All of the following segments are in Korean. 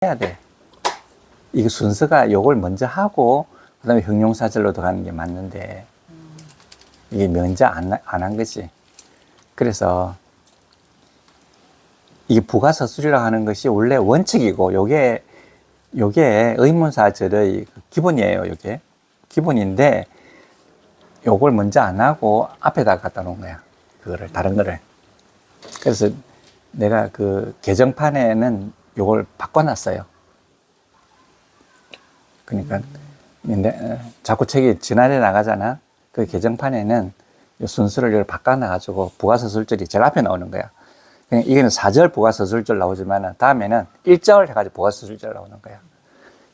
해야 돼. 이게 순서가 요걸 먼저 하고 그 다음에 형용사절로 들어가는 게 맞는데 이게 먼저 안 한 거지. 그래서 이게 부가서술이라고 하는 것이 원래 원칙이고 요게 의문사절의 기본이에요. 요게 기본인데 요걸 먼저 안 하고 앞에다 갖다 놓은 거야. 그거를 다른 거를. 그래서 내가 그 개정판에는 요걸 바꿔놨어요. 그러니까 근데 자꾸 책이 지난해 나가잖아. 그 개정판에는 요 순서를 이걸 바꿔놔가지고 부가서술절이 제일 앞에 나오는 거야. 그냥 이게는 4절 부가서술절 나오지만 다음에는 1절 해가지고 부가서술절 나오는 거야.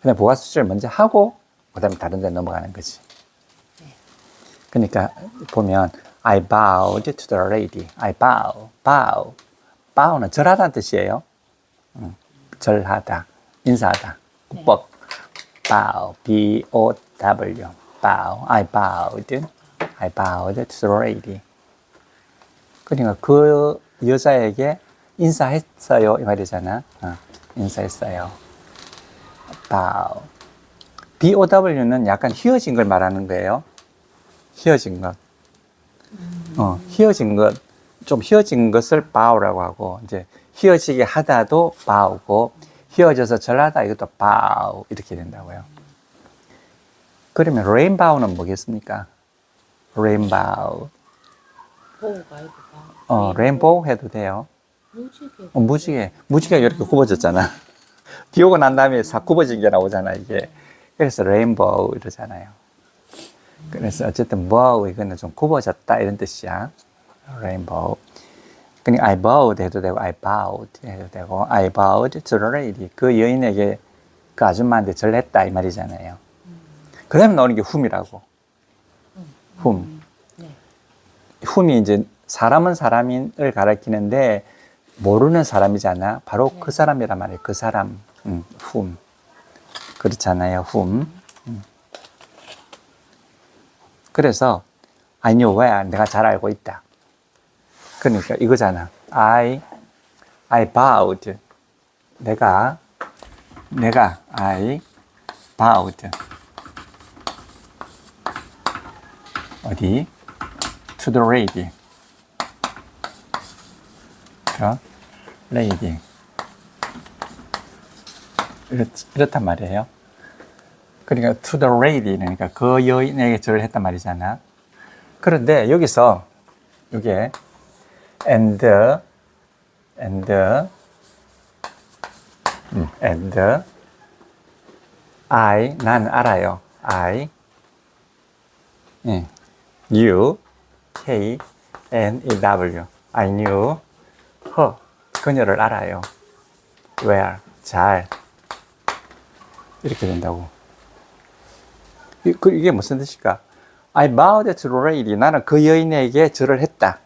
그냥 부가서술절 먼저 하고 그 다음에 다른 데 넘어가는 거지. 그러니까 보면 I bowed to the lady. I bow. bow는 절하다는 뜻이에요. 절하다, 인사하다. 국법. bow, B-O-W. bow. I bowed to the lady. 그러니까 그 여자에게 인사했어요 이 말이잖아. 인사했어요. bow. B-O-W는 약간 휘어진 걸 말하는 거예요. 휘어진 것. 휘어진 것. 좀 휘어진 것을 bow라고 하고, 이제 휘어지게 하다도 bow고, 휘어져서 절하다 이것도 bow 이렇게 된다고요. 그러면 rainbow는 뭐겠습니까? rainbow. 레인보우 해도 돼요. 무지개 이렇게 굽어졌잖아. 비 오고 난 다음에 싹 굽어진 게 나오잖아 이게. 그래서 레인보우 이러잖아요. 그래서 어쨌든 bow 이거는 좀 굽어졌다 이런 뜻이야. 레인보우. 그러니까 I bowed 해도 되고 I bowed 해도 되고 I bowed to the lady. 그 여인에게 그 아줌마한테 절했다 이 말이잖아요. 그 다음에 나오는 게 whom이라고. whom. whom이 이제 사람은 사람을 가리키는데 모르는 사람이잖아. 바로 그 사람이란 말이에요. 그 사람. whom. 그렇잖아요. whom. 그래서 I knew where. 내가 잘 알고 있다. 그러니까 이거잖아. I bowed. 내가 I bowed. 어디? To the lady. lady. 이렇단 말이에요. 그러니까 to the lady. 그러니까 그 여인에게 절을 했단 말이잖아. 그런데 여기서 이게 and I 난 알아요. I knew K-N-E-W I knew her 그녀를 알아요. where 잘 이렇게 된다고. 이게 무슨 뜻일까? I bowed to the lady. 나는 그 여인에게 절을 했다.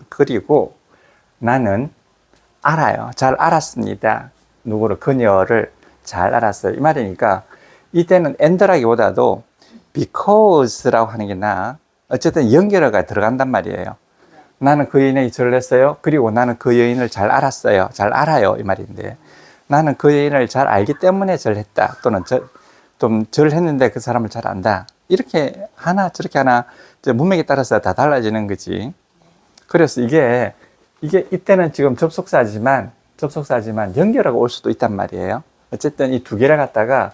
그리고 나는 알아요. 잘 알았습니다. 누구를 그녀를 잘 알았어요. 이 말이니까 이때는 and라기보다도 because라고 하는 게 나아. 어쨌든 연결어가 들어간단 말이에요. 나는 그 여인에게 절을 했어요. 그리고 나는 그 여인을 잘 알았어요. 잘 알아요. 이 말인데 나는 그 여인을 잘 알기 때문에 절했다. 또는 좀 절했는데 그 사람을 잘 안다. 이렇게 하나 저렇게 하나 문맥에 따라서 다 달라지는 거지. 그래서 이게 이때는 지금 접속사지만 연결어가 올 수도 있단 말이에요. 어쨌든 이 두 개를 갖다가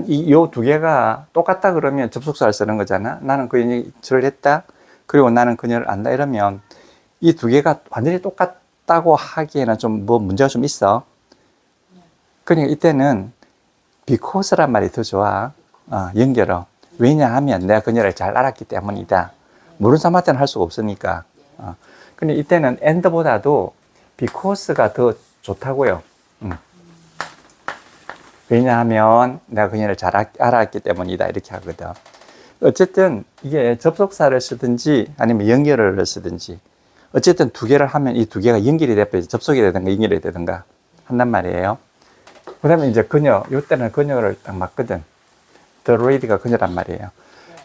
이 두 개가 똑같다 그러면 접속사를 쓰는 거잖아. 나는 그 여인이 절을 했다. 그리고 나는 그녀를 안다 이러면 이 두 개가 완전히 똑같다고 하기에는 좀 문제가 좀 있어. 그러니까 이때는 because란 말이 더 좋아. 연결어. 왜냐하면 내가 그녀를 잘 알았기 때문이다. 모르는 사람한테는 할 수가 없으니까. 근데 이때는 and보다도 because가 더 좋다고요. 왜냐하면 내가 그녀를 잘 알았기 때문이다. 이렇게 하거든. 어쨌든 이게 접속사를 쓰든지 아니면 연결어를 쓰든지 어쨌든 두 개를 하면 이 두 개가 연결이 되면 접속이 되든가 연결이 되든가 한단 말이에요. 그 다음에 이제 이때는 그녀를 딱 맞거든. The lady가 그녀란 말이에요.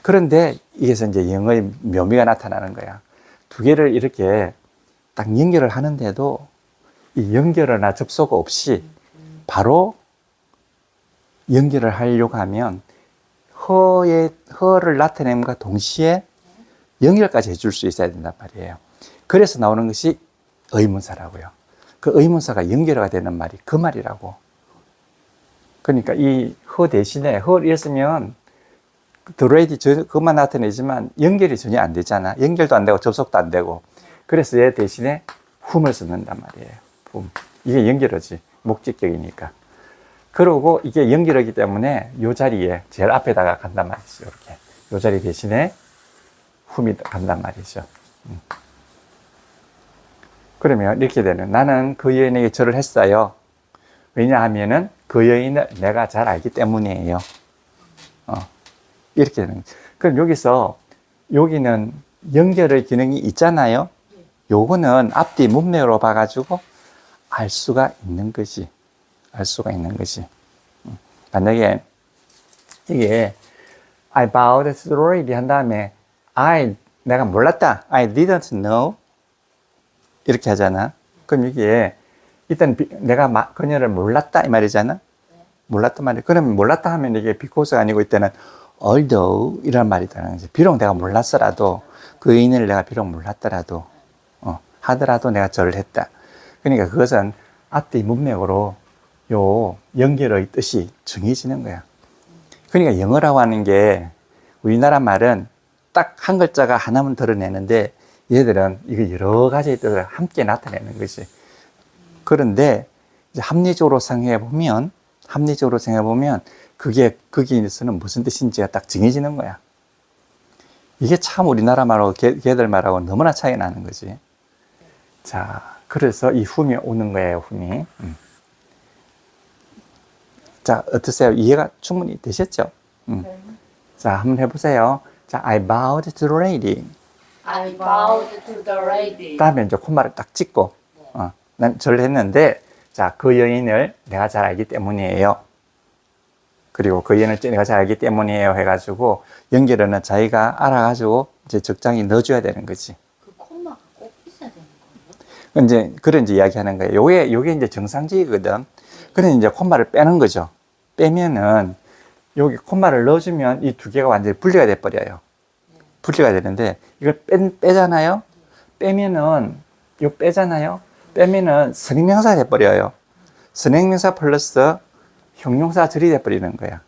그런데 이게서 이제 영어의 묘미가 나타나는 거야. 두 개를 이렇게 딱 연결을 하는데도 이 연결어나 접속 없이 바로 연결을 하려고 하면 허를 나타냄과 동시에 연결까지 해줄 수 있어야 된단 말이에요. 그래서 나오는 것이 의문사라고요. 그 의문사가 연결어가 되는 말이 그 말이라고. 그러니까 이 허 대신에 허였으면 드레이디 그것만 나타내지만 연결이 전혀 안 되잖아. 연결도 안 되고 접속도 안 되고. 그래서 얘 대신에 whom을 쓰는단 말이에요. whom. 이게 연결어지. 목적격이니까. 그리고 이게 연결어기 때문에 이 자리에 제일 앞에다가 간단 말이죠. 이렇게. 이 자리 대신에 whom이 간단 말이죠. 그러면 이렇게 되는, 나는 그 여인에게 절을 했어요. 왜냐하면은 그 여인을 내가 잘 알기 때문이에요. 이렇게 되는 거죠. 그럼 여기서, 여기는 연결의 기능이 있잖아요. 요거는 앞뒤 문맥으로 봐가지고 알 수가 있는 거지. 알 수가 있는 거지. 만약에 이게 I bowed to the lady 한 다음에 내가 몰랐다. I didn't know. 이렇게 하잖아. 그럼 이게 일단 내가 그녀를 몰랐다 이 말이잖아. 몰랐단 말이야. 그러면 몰랐다 하면 이게 because가 아니고 이때는 although 이런 말이 되는 거지. 비록 내가 몰랐어라도 그 인을 내가 비록 몰랐더라도 하더라도 내가 절을 했다. 그러니까 그것은 앞뒤 문맥으로 요 연결의 뜻이 정해지는 거야. 그러니까 영어라고 하는 게 우리나라 말은 딱 한 글자가 하나만 드러내는데 얘들은 이거 여러 가지의 뜻을 함께 나타내는 것이. 그런데 이제 합리적으로 생각해 보면 그게 거기에서는 무슨 뜻인지가 딱 정해지는 거야. 이게 참 우리나라 말하고 걔들 말하고 너무나 차이 나는 거지. 자, 그래서 이 whom이 오는 거예요, whom이. 자, 어떠세요? 이해가 충분히 되셨죠? 자, 한번 해보세요. 자, I bowed to the lady. I bowed to the lady. 다음에 이제 콤마를 딱 찍고, 난 절을 했는데, 자, 그 여인을 내가 잘 알기 때문이에요. 그리고 그 여인을 내가 잘 알기 때문이에요 해가지고, 연결어는 자기가 알아가지고 이제 적당히 넣어줘야 되는 거지. 그 콤마가 꼭 있어야 되는 거예요? 이제, 그런 이제 이야기 하는 거예요. 요게 이제 정상적이거든. 그래 이제 콤마를 빼는 거죠. 빼면은, 여기 콤마를 넣어주면 이 두 개가 완전히 분리가 돼버려요. 분리가 되는데, 이걸 빼잖아요? 빼면은, 빼잖아요? 빼면은 선행명사가 돼버려요. 선행명사 플러스 형용사 절이 돼버리는 거야.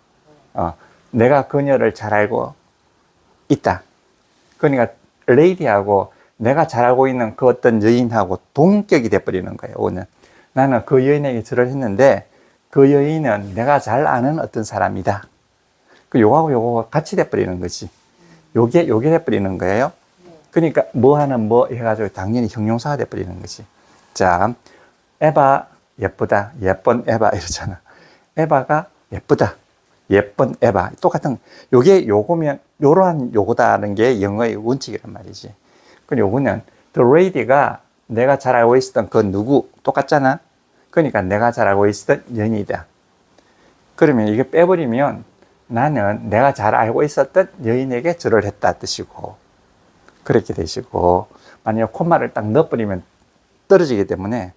내가 그녀를 잘 알고 있다. 그러니까, 레이디하고 내가 잘 알고 있는 그 어떤 여인하고 동격이 돼버리는 거예요, 오늘. 나는 그 여인에게 절을 했는데, 그 여인은 내가 잘 아는 어떤 사람이다. 그 요거하고 요거가 같이 돼버리는 거지. 요게 돼버리는 거예요. 그러니까 뭐 하는 뭐 해가지고 당연히 형용사가 돼버리는 거지. 자, 에바 예쁘다. 예쁜 에바 이러잖아. 에바가 예쁘다. 예쁜 에바. 똑같은, 요거면, 요러한 요거다는 게 영어의 원칙이란 말이지. 그럼 요거는, the lady가 내가 잘 알고 있었던 그 누구, 똑같잖아? 그러니까 내가 잘 알고 있었던 여인이다. 그러면 이게 빼버리면 나는 내가 잘 알고 있었던 여인에게 절을 했다 뜻이고, 그렇게 되시고, 만약 콤마를 딱 넣어버리면 떨어지기 때문에,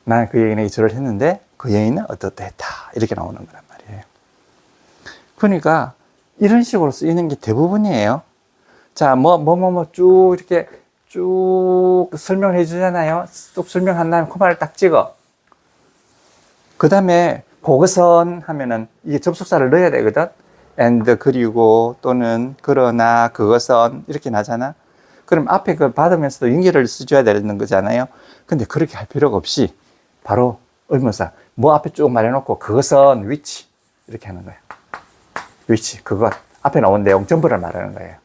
나는 그 여인에게 절을 했는데 그 여인은 어떻다 했다. 이렇게 나오는 거란 말이에요. 그러니까 이런 식으로 쓰이는 게 대부분이에요. 자, 쭉 이렇게 쭉 설명해 주잖아요. 쭉 설명한 다음에 콤마를 딱 찍어. 그 다음에 그것은 하면은 이게 접속사를 넣어야 되거든. and 그리고 또는 그러나 그것은 이렇게 나잖아. 그럼 앞에 그 받으면서도 연결을 써줘야 되는 거잖아요. 근데 그렇게 할 필요가 없이 바로 의문사 뭐 앞에 쭉 말해놓고 그것은 which 이렇게 하는 거예요. which 그것 앞에 나온 내용 전부를 말하는 거예요.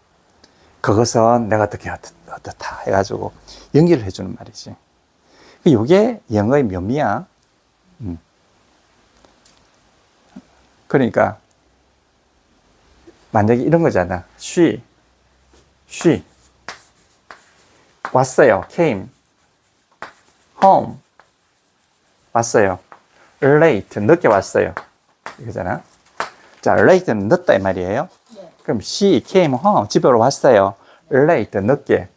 그것은 내가 어떻다 해가지고 연결을 해주는 말이지. 이게 영어의 묘미야. 그러니까 만약에 이런 거잖아. she 왔어요. came home 왔어요. late 늦게 왔어요. 이거잖아. 자, late는 늦다 이 말이에요. 그럼 she came home 집으로 왔어요. late 늦게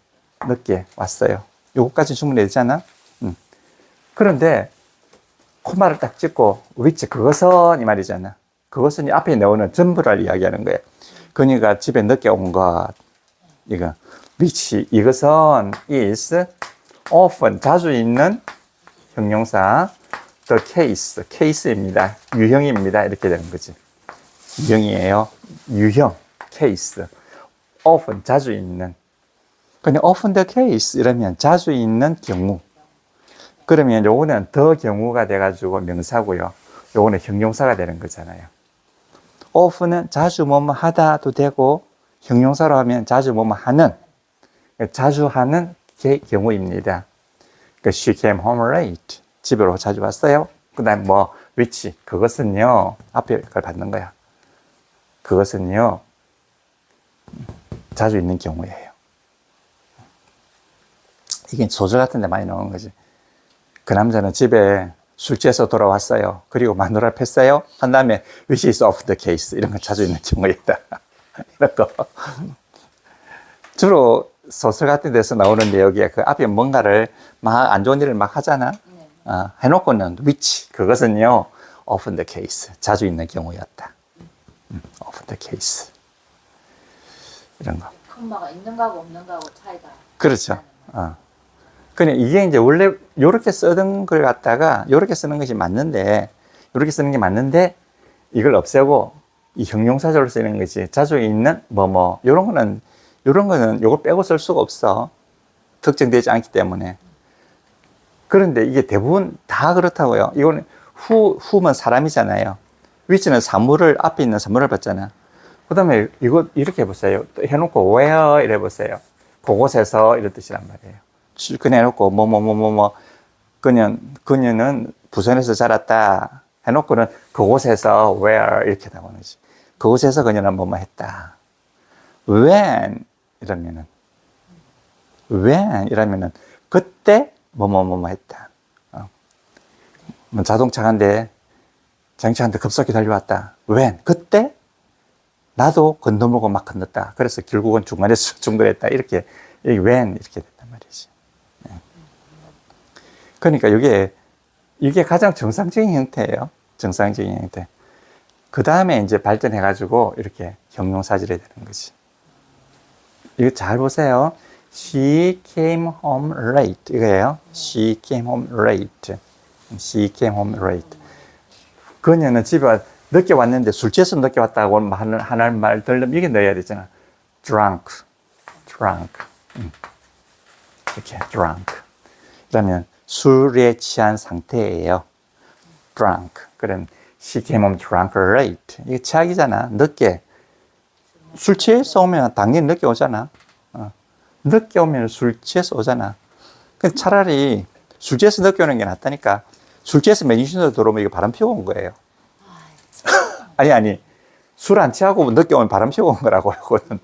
왔어요. 요거까지 충분히 되잖아. 그런데 콤마를 딱 찍고 which 그것은 이 말이잖아. 그것은 이 앞에 나오는 전부를 이야기하는 거예요. 그러니까 집에 늦게 온 것, 이거 which 이것은 is often 자주 있는 형용사 the case case입니다. 유형입니다. 이렇게 되는 거지. 유형이에요. 유형 case often 자주 있는. 그냥 often the case 이러면 자주 있는 경우. 그러면 요거는 더 경우가 돼가지고 명사고요. 요거는 형용사가 되는 거잖아요. often은 자주 뭐뭐 하다도 되고 형용사로 하면 자주 뭐뭐 하는 자주 하는 경우입니다. 그러니까 she came home late. 집으로 자주 왔어요. 그 다음 뭐 which 그것은요 앞에 걸 받는 거야. 그것은요 자주 있는 경우예요. 이게 소설 같은 데 많이 나오는 거지. 그 남자는 집에 술 취해서 돌아왔어요. 그리고 마누라를 팼어요. 한 다음에 which is of the case. 이런 거 자주 있는 경우이다. 이런 거. 주로 소설 같은 데서 나오는 내용이 그 앞에 뭔가를 막 안 좋은 일을 막 하잖아. 해놓고는 which 그것은요 of the case. 자주 있는 경우였다. of the case. 이런 거. 콤마가 있는 거하고 없는 거하고 차이가. 그렇죠. 그냥 이게 이제 원래 요렇게 쓰던 걸 갖다가 요렇게 쓰는 것이 맞는데, 요렇게 쓰는 게 맞는데, 이걸 없애고 이 형용사절로 쓰는 거지. 자주 있는 요런 거는 요걸 빼고 쓸 수가 없어. 특정되지 않기 때문에. 그런데 이게 대부분 다 그렇다고요. 이거는 who면 사람이잖아요. which는 사물을, 앞에 있는 사물을 봤잖아. 그 다음에 이거 이렇게 해보세요. 또 해놓고 where 이래 보세요. 그곳에서 이런 뜻이란 말이에요. 해놓고 그녀는 부산에서 자랐다 해놓고는 그곳에서 where 이렇게 나오는지. 그곳에서 그녀는 뭐뭐 했다. when 이러면은 그때 뭐뭐 했다. 뭐 자동차인데 자동차한테 급속히 달려왔다. when 그때 나도 건너물고 막 건넜다. 그래서 결국은 중간에서 중단했다. 이렇게 when 이렇게 됐단 말이지. 그러니까 이게 가장 정상적인 형태예요. 정상적인 형태. 그 다음에 이제 발전해가지고 이렇게 형용사절이 되는 거지. 이거 잘 보세요. She came home late. 이거예요. She came home late. She came home late. 그녀는 집에 늦게 왔는데 술 취해서 늦게 왔다고 하는 말 들으면 이게 넣어야 되잖아. drunk. 이렇게 drunk. 그러면 술에 취한 상태예요. drunk. 그럼 she came home drunk late. 이게 취약이잖아. 늦게. 술 취해서 오면 당연히 늦게 오잖아. 늦게 오면 술 취해서 오잖아. 차라리 술 취해서 늦게 오는 게 낫다니까. 술 취해서 맨유신으로 들어오면 이거 바람 피우고 온 거예요. 아니. 술 안 취하고 늦게 오면 바람 피우고 온 거라고. 이거는.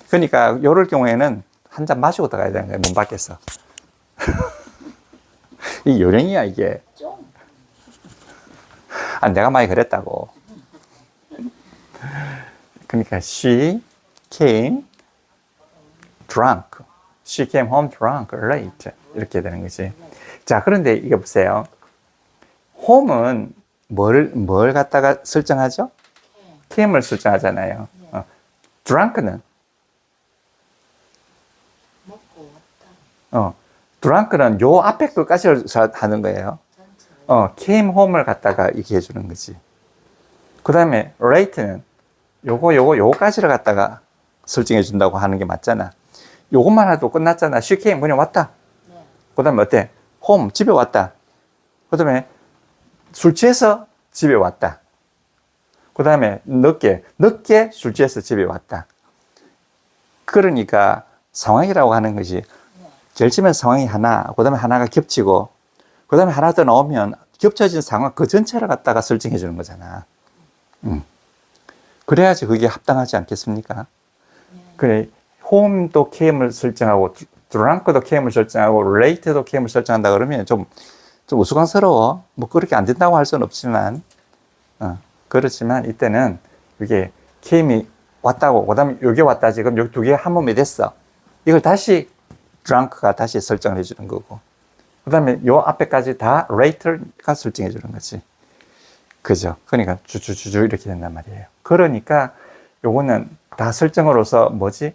그러니까 이럴 경우에는 한 잔 마시고 들어가야 되는 거예요. 문 밖에서. 이 요령이야 이게. 내가 많이 그랬다고. 그러니까 she came drunk. She came home drunk late. 이렇게 되는 거지. 자, 그런데 이거 보세요. home은 뭘 갖다가 설정하죠? came을 설정하잖아요. drunk는 먹고 왔다. drunk는 요 앞에 것까지 하는 거예요. came home을 갖다가 이렇게 해주는 거지. 그 다음에 late는 요거까지를 갖다가 설정해 준다고 하는 게 맞잖아. 요것만 해도 끝났잖아. she came 그냥 왔다. 그 다음에 어때? home 집에 왔다. 그 다음에 술 취해서 집에 왔다. 그 다음에 늦게 술 취해서 집에 왔다. 그러니까 상황이라고 하는 것이 제일 처음에 상황이 하나, 그 다음에 하나가 겹치고, 그 다음에 하나 더 나오면 겹쳐진 상황 그 전체를 갖다가 설정해 주는 거잖아. 그래야지 그게 합당하지 않겠습니까? 그래, home도 came을 설정하고, drunk도 came을 설정하고, late도 came을 설정한다 그러면 좀 우스꽝스러워. 뭐 그렇게 안 된다고 할 수는 없지만, 그렇지만 이때는 이게 came이 왔다고, 그 다음에 여기 왔다 지금 여기 두 개 한 몸이 됐어. 이걸 다시 drunk가 다시 설정을 해주는 거고, 그 다음에 요 앞에까지 다 rate가 설정해 주는 거지. 그죠? 그러니까 주주주주 이렇게 된단 말이에요. 그러니까 요거는 다 설정으로서 뭐지?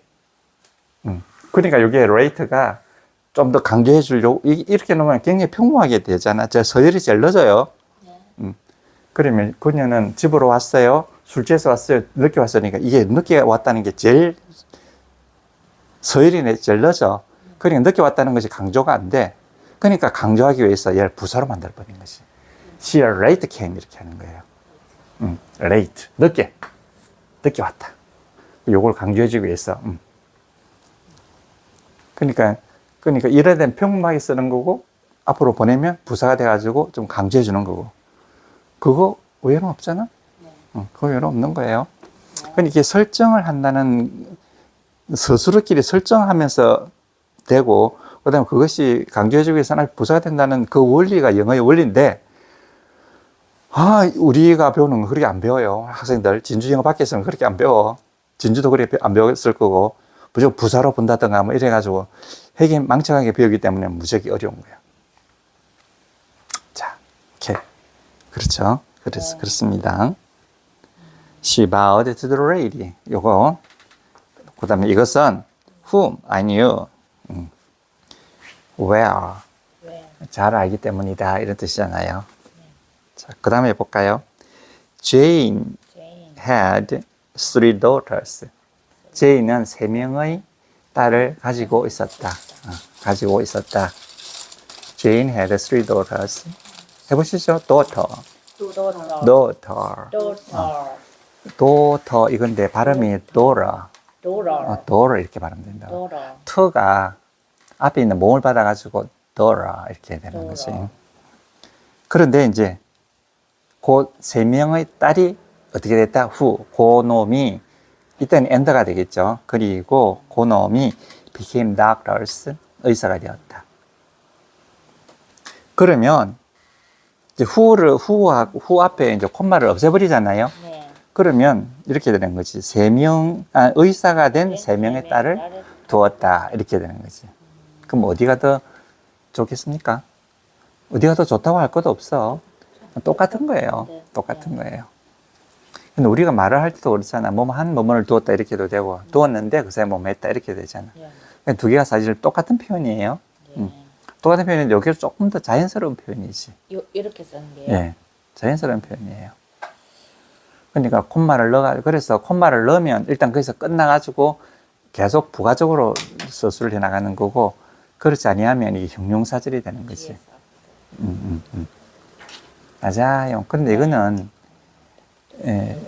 그러니까 여기에 rate가 좀 더 강조해 주려고 이렇게 놓으면 굉장히 평범하게 되잖아. 저 서열이 제일 늦어요. 네. 그러면 그녀는 집으로 왔어요. 술 취해서 왔어요. 늦게 왔으니까 이게 늦게 왔다는 게 제일 서열이 제일 늦어. 그러니까 늦게 왔다는 것이 강조가 안 돼. 그러니까 강조하기 위해서 얘를 부사로 만들어버린 것이. She late came 이렇게 하는 거예요. late. 늦게 왔다. 요걸 강조해주기 위해서. 그러니까 이래 된 평범하게 쓰는 거고, 앞으로 보내면 부사가 돼가지고 좀 강조해주는 거고. 그거 외에는 없잖아? 네. 그거 외에는 없는 거예요. 그러니까 이게 설정을 한다는, 스스로끼리 설정하면서 되고, 그 다음에 그것이 강조해주기 위해서 하나의 부사가 된다는 그 원리가 영어의 원리인데, 우리가 배우는 건 그렇게 안 배워요. 학생들. 진주 영어 밖에서는 그렇게 안 배워. 진주도 그렇게 안 배웠을 거고, 무조건 부사로 본다든가 뭐 이래가지고, 되게 망청하게 배우기 때문에 무지하게 어려운 거예요. 자, 이렇게. 그렇죠. 그렇습니다. She bowed to the lady. 요거. 그 다음에 이것은 whom I knew. Well. 잘 알기 때문이다. 이런 뜻이잖아요. 자, 그 다음에 볼까요? Jane had 3 daughters. 제이는 3명의 딸을 가지고 있었다. Jane had 3 daughters. 해보시죠. daughter. daughter. 이건데 발음이 daughter. daughter 이렇게 발음된다. t가 앞에 있는 몸을 받아가지고 daughter 이렇게 되는 거지. 그런데 이제 그 3명의 딸이 어떻게 됐다? 그 놈이 이때는 ender가 되겠죠. 그리고 그 놈이 became doctors, 의사가 되었다. 그러면 이제 who 앞에 이제 콤마를 없애버리잖아요. 네. 그러면 이렇게 되는 거지. 의사가 된 3명의 딸을 두었다. 이렇게 되는 거지. 그럼 어디가 더 좋겠습니까? 어디가 더 좋다고 할 것도 없어. 똑같은 거예요. 똑같은 거예요. 근데 우리가 말을 할 때도 그렇잖아. 뭐를 두었다 이렇게 해도 되고, 두었는데 그 사람이 했다 이렇게 되잖아. 두 개가 사실 똑같은 표현이에요. 똑같은 표현인데 여기서 조금 더 자연스러운 표현이지. 이렇게 쓰는 게요? 예, 자연스러운 표현이에요. 그러니까 그래서 콤마를 넣으면 일단 거기서 끝나가지고 계속 부가적으로 서술을 해나가는 거고, 그렇지 아니하면 이게 형용사절이 되는 거지. 맞아요. 근데 이거는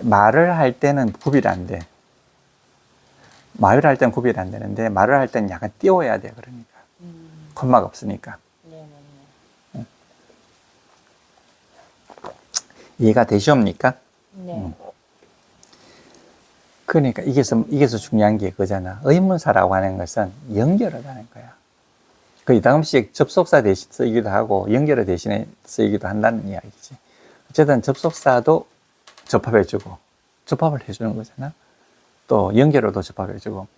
말을 할 때는 구별이 안 돼. 말을 할 때는 구별이 안 되는데, 말을 할 때는 약간 띄워야 돼. 그러니까 콤마가 없으니까. 이해가 되시옵니까? 네. 그러니까 이게서 중요한 게 그거잖아. 의문사라고 하는 것은 연결을 하는 거야. 그 가끔씩 접속사 대신 쓰이기도 하고 연결어 대신에 쓰이기도 한다는 이야기지. 어쨌든 접속사도 접합해주고 접합을 해주는 거잖아. 또 연결어도 접합해주고.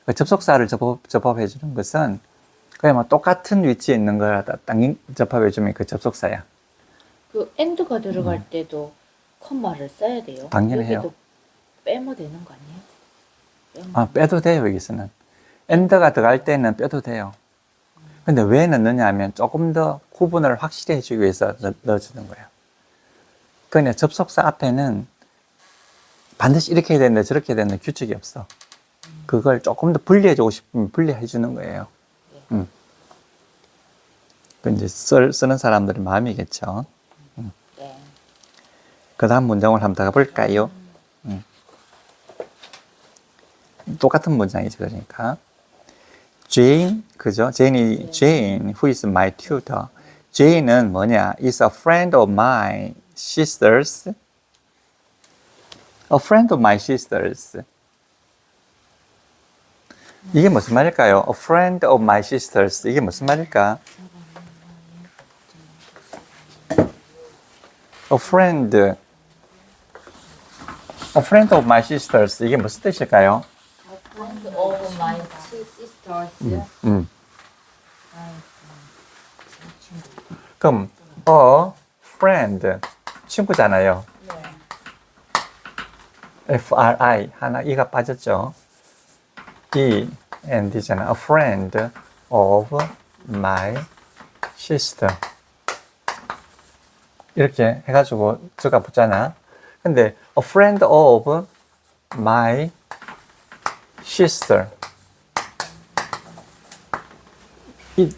그 접속사를 접합해주는 것은 그냥 뭐 똑같은 위치에 있는 걸 딱 접합해주면 그 접속사야. 그 엔드가 들어갈 때도 콤마를 써야 돼요? 당연해요. 여기도 빼면 되는 거 아니에요? 빼도 돼요. 여기서는 엔드가 들어갈 때는 빼도 돼요. 근데 왜 넣느냐 하면 조금 더 구분을 확실히 해주기 위해서 넣어주는 거예요. 그러니까 접속사 앞에는 반드시 이렇게 해야 되는데 저렇게 해야 되는 규칙이 없어. 그걸 조금 더 분리해주고 싶으면 분리해주는 거예요. 그 이제 쓰는 사람들의 마음이겠죠. 네. 그 다음 문장을 한번 더 가볼까요? 똑같은 문장이죠. 그러니까. Jane, 그죠? Jane, who is my tutor. Jane은 뭐냐? Is a friend of my sister's. A friend of my sister's. 이게 무슨 말일까요? A friend of my sister's. 이게 무슨 말일까? A friend of my sister's. 이게 무슨 뜻일까요? friend of my two sisters. 음. 친구. 그럼 a friend 친구잖아요. FRI 하나 이가 빠졌죠. E and D잖아. A friend of my sister. 이렇게 해가지고 적어 붙잖아. 근데 a friend of my sister.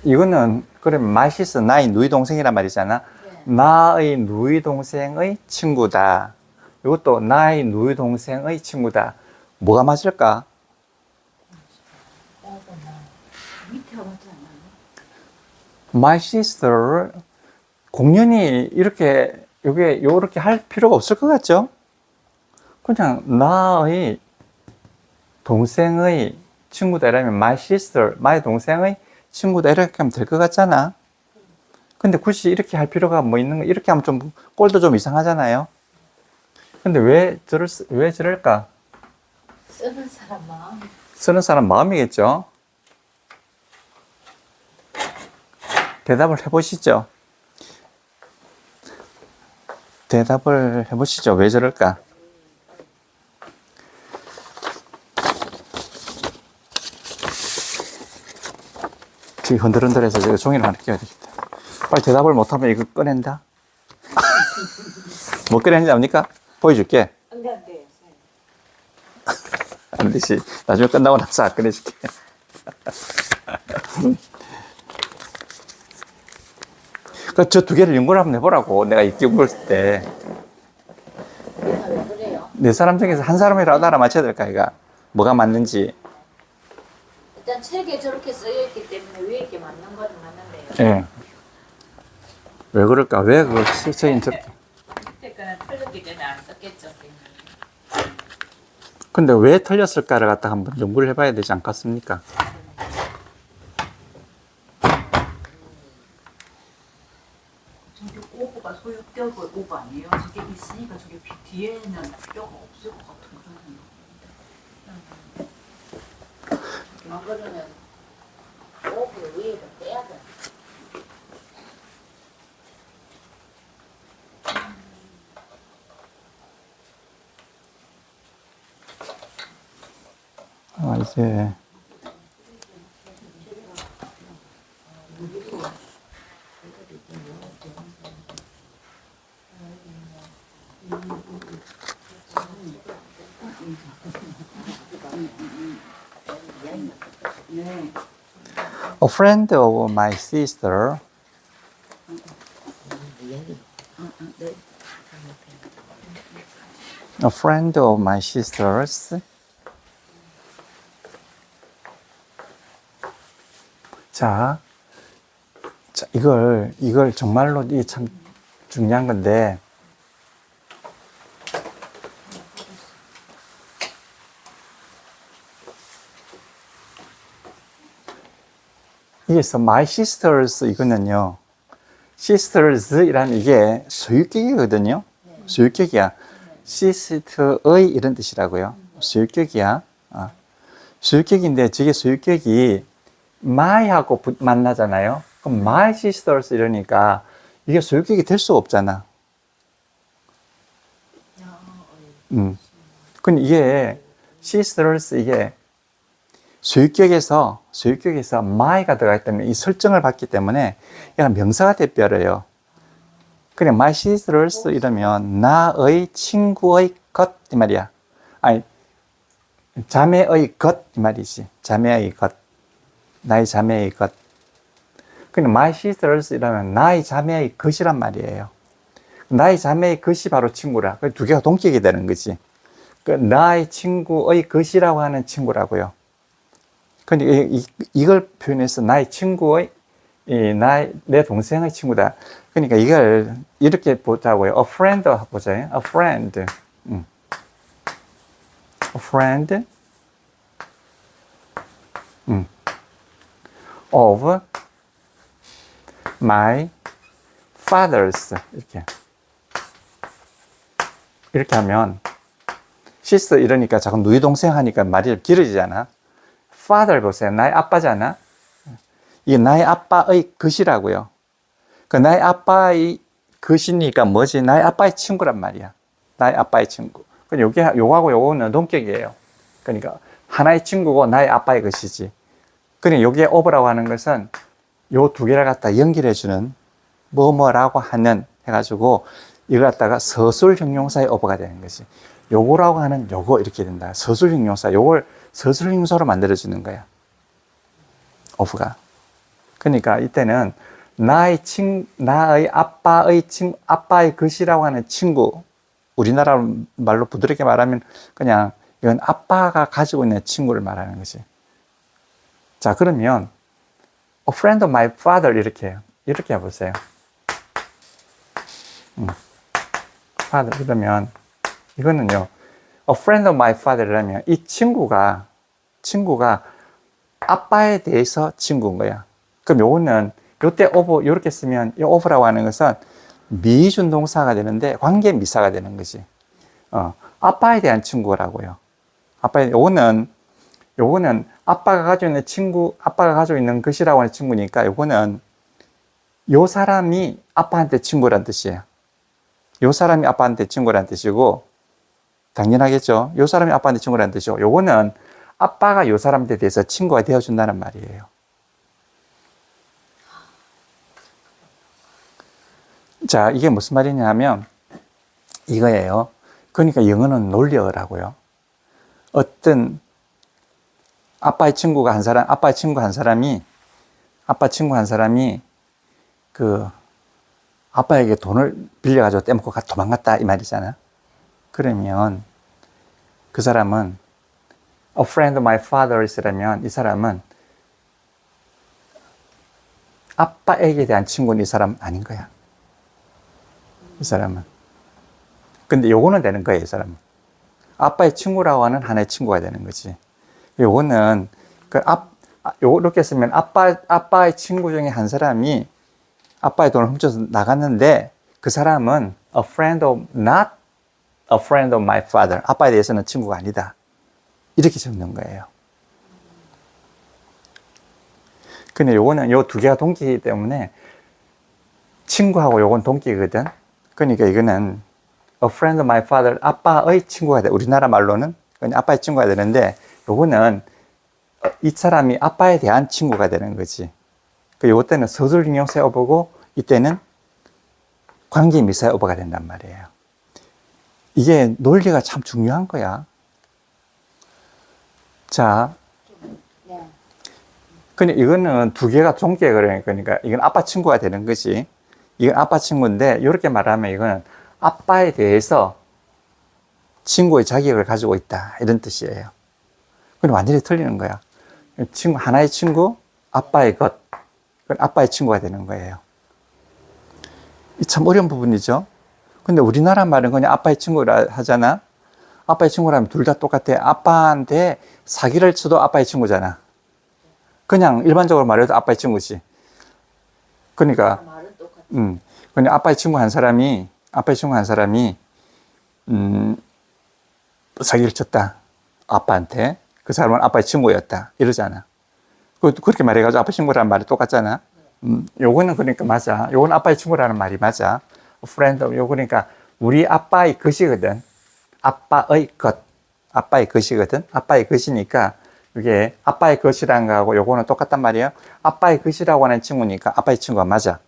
이거는 그래 my sister 나의 누이 동생이란 말이잖아. 나의 누이 동생의 친구다. 이것도 나의 누이 동생의 친구다. 뭐가 맞을까? 밑에가 맞지 않나요? My sister 공연히 이렇게 요렇게 할 필요가 없을 것 같죠? 그냥 나의 동생의 친구다 이러면 my sister, my 동생의 친구다 이렇게 하면 될 것 같잖아. 근데 굳이 이렇게 할 필요가 뭐 있는 거 이렇게 하면 좀 꼴도 좀 이상하잖아요. 근데 왜 저럴까? 쓰는 사람 마음이겠죠. 대답을 해보시죠. 대답을 해보시죠. 왜 저럴까? 지금 흔들흔들해서 제가 종이를 하나 끼워야 되겠다. 빨리 대답을 못하면 이거 꺼낸다. 뭐 꺼내는지 압니까? 보여줄게. 안 돼. 안 되지. 나중에 끝나고 나서 꺼내줄게. 저 두 개를 연구를 한번 해보라고. 내가 이렇게 연구를 했을 때. 내가 왜 그래요? 네 사람 중에서 한 사람이라도 알아맞혀야 될까, 이가. 뭐가 맞는지. 일단 책에 저렇게 쓰여 있기 때문에 왜 이렇게 맞는 거는 맞는데요. 예. 왜 그럴까? 왜 그걸 쓰인 저렇게. 밑에 거는 틀렸기 때문에 안 썼겠죠. 근데 왜 틀렸을까를 갖다 한번 연구를 해봐야 되지 않겠습니까? 저게 오버가 소유격의 오버 아니에요? 저게 있으니까 저게 뒤에는 뼈가 없을 것 같은 그런 생각. 그러면 오브 위에를 빼야 돼. 이제. A friend of my sister a friend of my sister's 자, 이걸 정말로 이게 참 중요한 건데 이게서 my sisters 이거는요 sisters이라는 이게 소유격이거든요. 소유격이야. sister의 이런 뜻이라고요. 소유격이야. 소유격인데 저게 소유격이 my하고 만나잖아요. 그럼 my sisters 이러니까 이게 소유격이 될 수 없잖아. 근데 이게 sisters 이게 소유격에서 my가 들어가 있다면 이 설정을 받기 때문에 얘가 명사가 돼버려요. 그냥 my sisters 이러면 나의 친구의 것 이 말이야. 아니 자매의 것 이 말이지. 자매의 것. 나의 자매의 것. 그냥 my sisters 이러면 나의 자매의 것이란 말이에요. 나의 자매의 것이 바로 친구라. 두 개가 동격이 되는 거지. 나의 친구의 것이라고 하는 친구라고요. 근데 이걸 표현해서 나의 친구의 내 동생의 친구다. 그러니까 이걸 이렇게 보자고요. A friend 보자요. A friend. A friend of my father's 이렇게 하면 시스 이러니까 자꾸 누이 동생 하니까 말이 길어지잖아. father 보세요. 나의 아빠잖아. 이게 나의 아빠의 것이라고요. 그 나의 아빠의 것이니까 뭐지? 나의 아빠의 친구란 말이야. 나의 아빠의 친구. 요거하고 요거는 동격이에요. 그러니까 하나의 친구고 나의 아빠의 것이지. 그러니까 여기에 오버라고 하는 것은 요 두 개를 갖다 연결해주는 뭐뭐라고 하는 해가지고 이걸 갖다가 서술 형용사의 오버가 되는 거지. 요거라고 하는 요거 이렇게 된다. 서술 형용사. 요걸 서술 형용사로 만들어주는 거야. 오버가. 그러니까 이때는 나의 아빠의 것이라고 하는 친구. 우리나라 말로 부드럽게 말하면 그냥 이건 아빠가 가지고 있는 친구를 말하는 거지. 자, 그러면 A friend of my father 이렇게 해보세요. father 그러면 이거는요. A friend of my father라면 이 친구가 아빠에 대해서 친구인 거야. 그럼 요거는 요때 over 요렇게 쓰면 이 over라고 하는 것은 미준 동사가 되는데 관계 미사가 되는 거지. 아빠에 대한 친구라고요. 요거는 아빠가 가지고 있는 친구, 아빠가 가지고 있는 것이라고 하는 친구니까 요거는 요 사람이 아빠한테 친구란 뜻이에요. 요 사람이 아빠한테 친구란 뜻이고, 당연하겠죠. 요 사람이 아빠한테 친구란 뜻이고, 요거는 아빠가 요 사람한테 대해서 친구가 되어준다는 말이에요. 자, 이게 무슨 말이냐 하면 이거예요. 그러니까 영어는 논리어라고요. 어떤 아빠 친구 한 사람이 그 아빠에게 돈을 빌려가지고 떼먹고 도망갔다 이 말이잖아. 그러면 그 사람은 A friend of my father's라면 이 사람은 아빠에게 대한 친구는 이 사람 아닌 거야. 이 사람은. 근데 요거는 되는 거예요, 이 사람은. 아빠의 친구라고 하는 하나의 친구가 되는 거지. 요거는 이렇게 쓰면 아빠의 친구 중에 한 사람이 아빠의 돈을 훔쳐서 나갔는데 그 사람은 not a friend of my father. 아빠에 대해서는 친구가 아니다. 이렇게 적는 거예요. 근데 요거는 요 두 개가 동기이기 때문에 친구하고 요건 동기거든. 그러니까 이거는 a friend of my father, 아빠의 친구가 돼. 우리나라 말로는 그냥 아빠의 친구가 되는데 요거는 이 사람이 아빠에 대한 친구가 되는 거지. 요거 때는 서술 형용사의 어보고 이때는 관계 미사의 어보가 된단 말이에요. 이게 논리가 참 중요한 거야. 자, 근데 이거는 두 개가 동기에 그러니까 이건 아빠 친구가 되는 거지. 이건 아빠 친구인데 이렇게 말하면 이거는 아빠에 대해서 친구의 자격을 가지고 있다 이런 뜻이에요. 그건 완전히 틀리는 거야. 하나의 친구, 아빠의 것, 그건 아빠의 친구가 되는 거예요. 이 참 어려운 부분이죠. 근데 우리나라 말은 그냥 아빠의 친구라 하잖아. 아빠의 친구라면 둘 다 똑같아. 아빠한테 사기를 쳐도 아빠의 친구잖아. 그냥 일반적으로 말해도 아빠의 친구지. 그러니까 말은 똑같아. 그냥 아빠의 친구 한 사람이 사기를 쳤다. 아빠한테. 그 사람은 아빠의 친구였다. 이러잖아. 그렇게 말해가지고 아빠의 친구라는 말이 똑같잖아. 요거는 그러니까 맞아. 요건 아빠의 친구라는 말이 맞아. friend, 요 그러니까 우리 아빠의 것이거든. 아빠의 것이거든. 아빠의 것이니까 이게 아빠의 것이라는 거하고 요거는 똑같단 말이에요. 아빠의 것이라고 하는 친구니까 아빠의 친구가 맞아.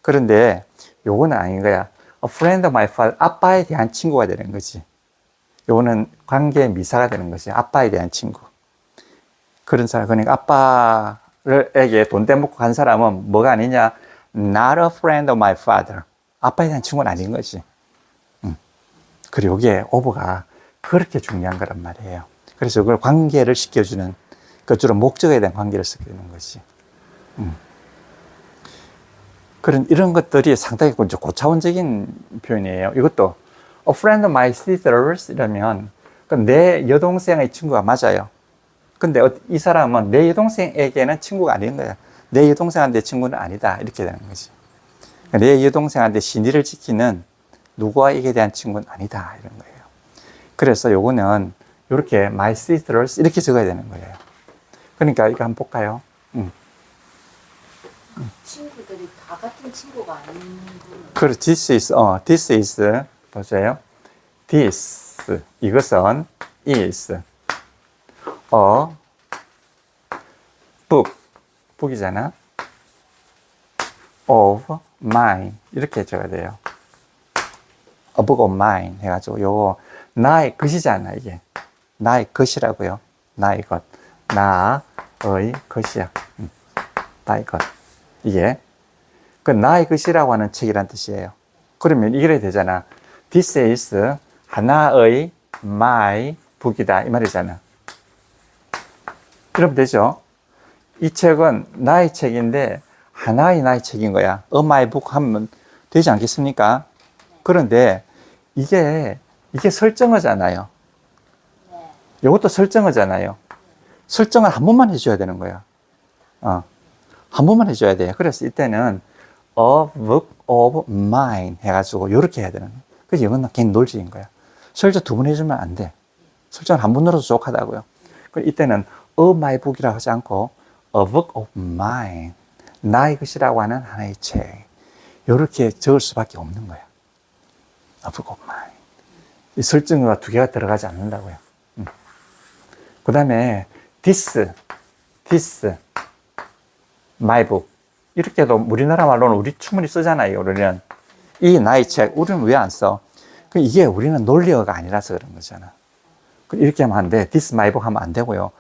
그런데 요거는 아닌 거야. A friend of my father, 아빠에 대한 친구가 되는 거지. 요거는 관계 미사가 되는 거지. 아빠에 대한 친구. 그런 사람, 그러니까 아빠에게 돈 떼먹고 간 사람은 뭐가 아니냐? Not a friend of my father. 아빠에 대한 친구는 아닌 거지. 그리고 여기에 오버가 그렇게 중요한 거란 말이에요. 그래서 그걸 관계를 시켜주는, 주로 목적에 대한 관계를 시켜주는 것이. 이런 것들이 상당히 고차원적인 표현이에요. 이것도 A friend of my sisters 이러면 내 여동생의 친구가 맞아요. 근데 이 사람은 내 여동생에게는 친구가 아닌 거야. 내 여동생한테 친구는 아니다. 이렇게 되는 거지. 내 여동생한테 신의를 지키는 누구에게 대한 친구는 아니다. 이런 거예요. 그래서 요거는 이렇게 my sisters 이렇게 적어야 되는 거예요. 그러니까 이거 한번 볼까요? 친구들이 다 같은 친구가 아닌 분. this is, 보세요. this, 이것은 is a book, book이잖아. of mine, 이렇게 적어야 돼요. a book of mine 해가지고 요거 나의 것이잖아. 이게 나의 것이라고요. 나의 것, 나의 것이야. 나의 것, 이게 그 나의 것이라고 하는 책이란 뜻이에요. 그러면 이래 되잖아. This is 하나의 my book이다 이 말이잖아. 이러면 되죠. 이 책은 나의 책인데 하나의 나의 책인 거야. A my book 하면 되지 않겠습니까? 그런데 이게 설정어잖아요. 이것도 설정어잖아요. 설정을 한 번만 해줘야 되는 거야. 한 번만 해줘야 돼요. 그래서 이때는 a book of mine 해가지고 이렇게 해야 되는 거예요. 그래서 이건 그냥 논리인 거야. 설정 두 번 해주면 안 돼. 설정을 한 번 넣어도 족하다고요. 이때는 a my book이라고 하지 않고 a book of mine, 나의 것이라고 하는 하나의 책, 이렇게 적을 수밖에 없는 거야. a book of mine. 이 설정어가 두 개가 들어가지 않는다고요. 그 다음에 this, my book. 이렇게 해도 우리나라 말로는 우리 충분히 쓰잖아요. 우리는 이 나의 책, 우리는 왜 안 써? 이게 우리는 논리어가 아니라서 그런 거잖아. 이렇게 하면 안 돼. this my book 하면 안 되고요.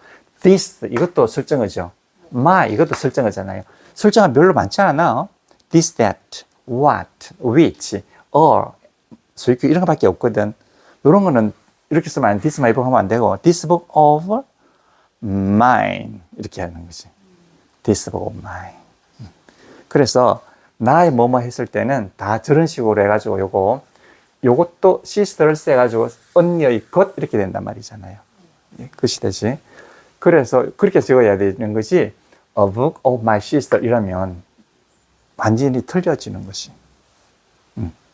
this, 이것도 설정어죠. my, 이것도 설정어잖아요. 설정어 별로 많지 않아. this, that, what, which, or, 소유격 이런 거밖에 없거든. 이런 거는 이렇게 쓰면 안 돼. this my book 하면 안 되고 this book of mine 이렇게 하는 거지. this book of mine. 그래서 나의 뭐뭐 했을 때는 다 저런 식으로 해가지고 요것도 시스터를 해가지고 언니의 것 이렇게 된단 말이잖아요. 것이 되지. 그래서 그렇게 적어야 되는 것이 a book of my sister 이러면 완전히 틀려지는 것이.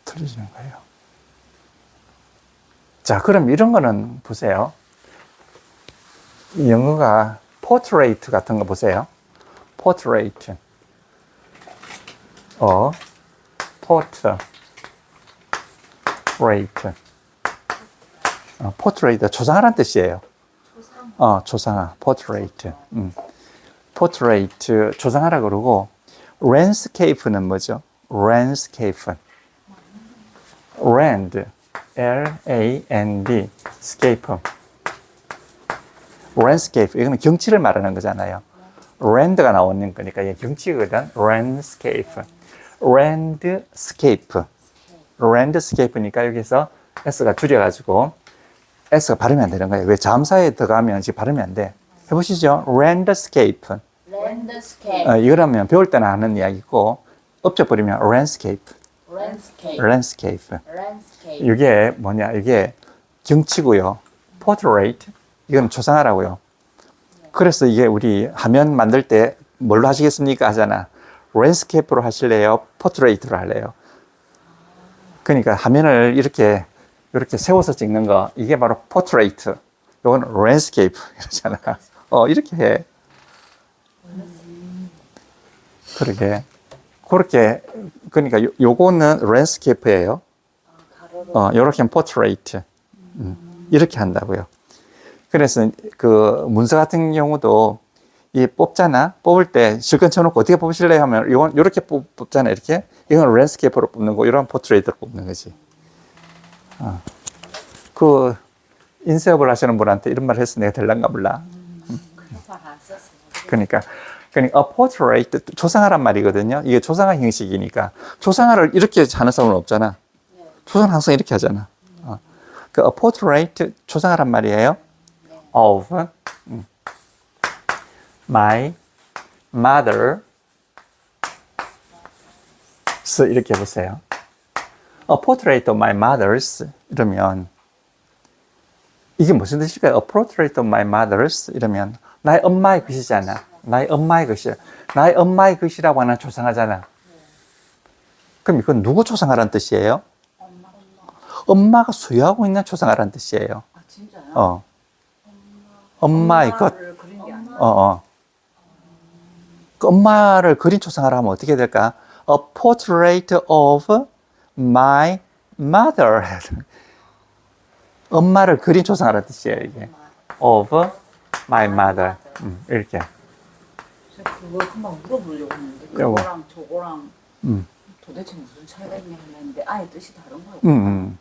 틀려지는 거예요. 자, 그럼 이런 거는 보세요. 영어가 portrait 같은 거 보세요. portrait. portrait. 조상하라는 뜻이에요. 조상아. portrait. portrait. 조상하라 그러고, landscape는 뭐죠? landscape. land. L-A-N-D. scape. landscape. 이거는 경치를 말하는 거잖아요. land가 나오는 거니까 이게 경치거든. landscape. landscape. landscape니까 여기서 S가 줄여가지고 S가 발음이 안 되는 거예요. 왜 자음사에 들어가면 지금 발음이 안 돼. 해보시죠. landscape. 이거라면 배울 때는 하는 이야기고 엎져버리면 landscape. 이게 뭐냐. 이게 경치고요. portrait. 이건 조상하라고요. 그래서 이게 우리 화면 만들 때 뭘로 하시겠습니까? 하잖아. 랜드스케이프로 하실래요? 포트레이트로 할래요? 그러니까 화면을 이렇게 세워서 찍는 거, 이게 바로 포트레이트. 이건 랜드스케이프 이러잖아. 이렇게 해. 그렇게, 그러니까 요거는 랜드스케이프예요. 요렇게 하면 포트레이트. 이렇게 한다고요. 그래서 그 문서 같은 경우도 이 뽑잖아. 뽑을 때 실컷 쳐놓고 어떻게 뽑으실래요? 하면 이건 이렇게 뽑잖아. 이렇게. 이건 랜드스케이프로 뽑는 거, 이런 포트레이트로 뽑는 거지. 그 인쇄업을 하시는 분한테 이런 말 해서 내가 될란가 몰라. 그러니까 a portrait 조상하란 말이거든요. 이게 조상하 형식이니까 조상하를 이렇게 하는 사람은 없잖아. 조상은 항상 이렇게 하잖아. a portrait 조상하란 말이에요. of my mother. 이렇게 해보세요. A portrait of my mother's 이러면 이게 무슨 뜻일까요? A portrait of my mother's 이러면 나의 엄마의 것이잖아. 나의 엄마의 것이야. 나의 엄마의 것이라고 하는 조상하잖아. 그럼 이건 누구 조상하라는 뜻이에요? 엄마가 소유하고 있는 조상하라는 뜻이에요. 진짜요? 엄마의 것. 그 엄마를 그린 조상하라 하면 어떻게 될까? a portrait of my mother. 엄마를 그린 조상이라는 뜻이에요, 이게. of my mother. 이렇게. 제가 그거 금방 물어보려고 했는데 요거. 그거랑 저거랑 음. 도대체 무슨 차이가 있냐 했는데 아예 뜻이 다른 거예요.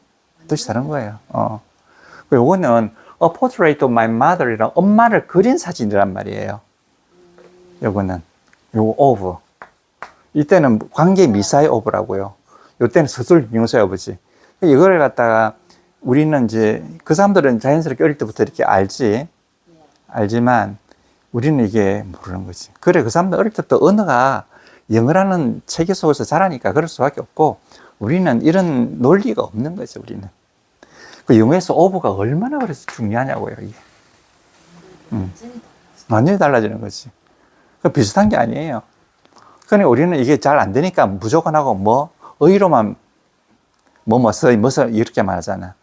뜻이 다른 거예요. 요거는 a portrait of my mother이랑 엄마를 그린 사진이란 말이에요. 요거는 요거 of. 이때는 관계 미사의 of라고요. 요때는 서술 명사의 of지. 이걸 갖다가 우리는 이제 그 사람들은 자연스럽게 어릴 때부터 이렇게 알지만 우리는 이게 모르는 거지. 그래, 그 사람들 어릴 때부터 언어가 영어라는 체계 속에서 자라니까 그럴 수밖에 없고 우리는 이런 논리가 없는 거죠, 우리는. 그 영어에서 of가 얼마나 그래서 중요하냐고요, 이게. 완전히 달라지는 거지. 그 비슷한 게 아니에요. 그러니까 우리는 이게 잘 안 되니까 무조건하고 의로만 써 이렇게 말하잖아.